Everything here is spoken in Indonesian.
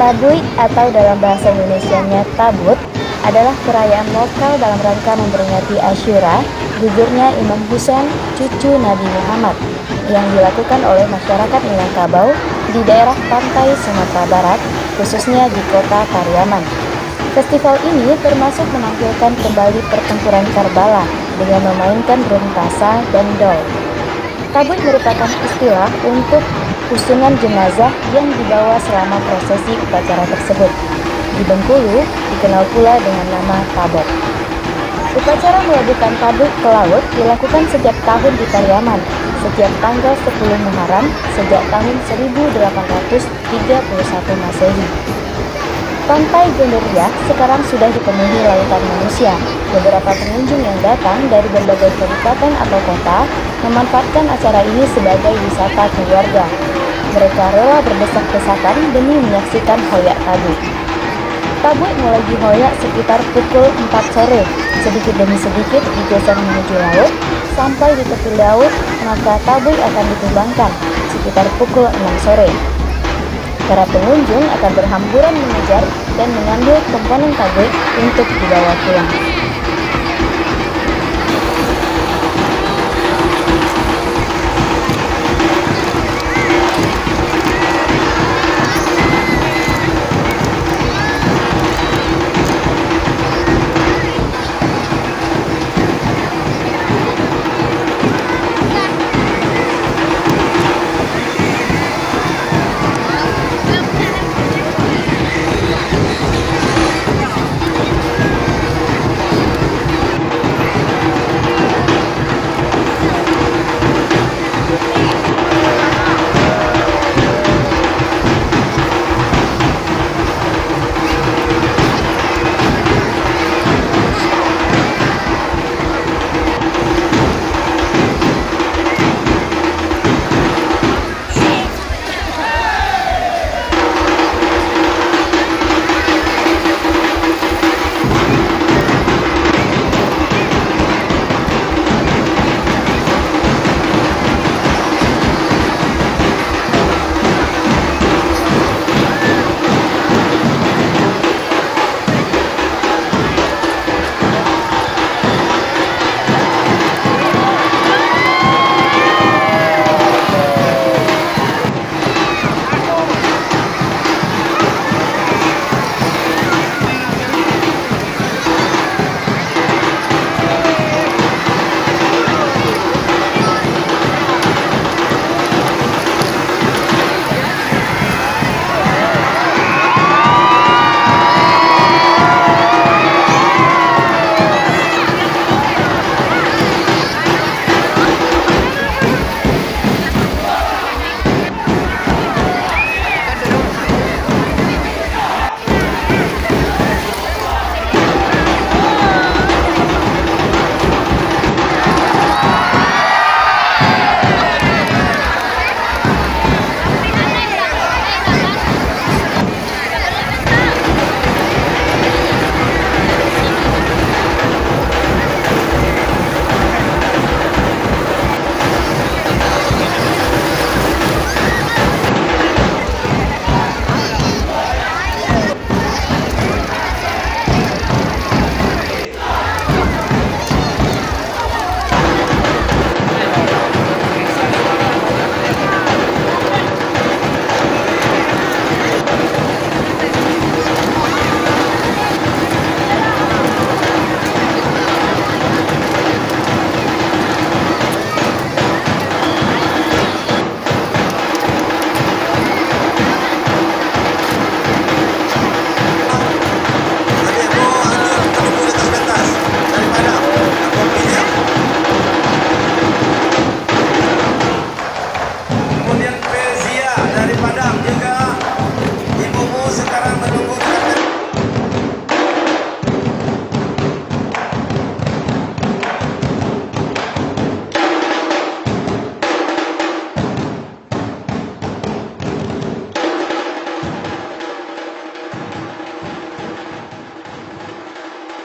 Tabuik atau dalam bahasa Indonesianya Tabut adalah perayaan lokal dalam rangka memperingati Asyura, gugurnya Imam Husain, cucu Nabi Muhammad, yang dilakukan oleh masyarakat Minangkabau di daerah pantai Sumatera Barat, khususnya di kota Pariaman. Festival ini termasuk menampilkan kembali pertempuran Karbala dengan memainkan drum tasa dan dol. Tabut merupakan istilah untuk usungan jenazah yang dibawa selama prosesi upacara tersebut. Di Bengkulu dikenal pula dengan nama tabok. Upacara melabuhkan tabuk ke laut dilakukan setiap tahun di Pariaman, setiap tanggal 10 Muharram sejak tahun 1831 Masehi. Pantai Ganderia sekarang sudah dipenuhi lautan manusia. Beberapa pengunjung yang datang dari berbagai kabupaten atau kota memanfaatkan acara ini sebagai wisata keluarga. Mereka rela berdesak-desakan demi menyaksikan hoyak tabuk. Tabuk mulai dihoyak sekitar pukul 4 sore. Sedikit demi sedikit digeser menuju laut. Sampai di tepi laut, maka tabuk akan ditumbangkan sekitar pukul 6 sore. Para pengunjung akan berhamburan mengejar dan mengambil komponen tabuk untuk dibawa pulang.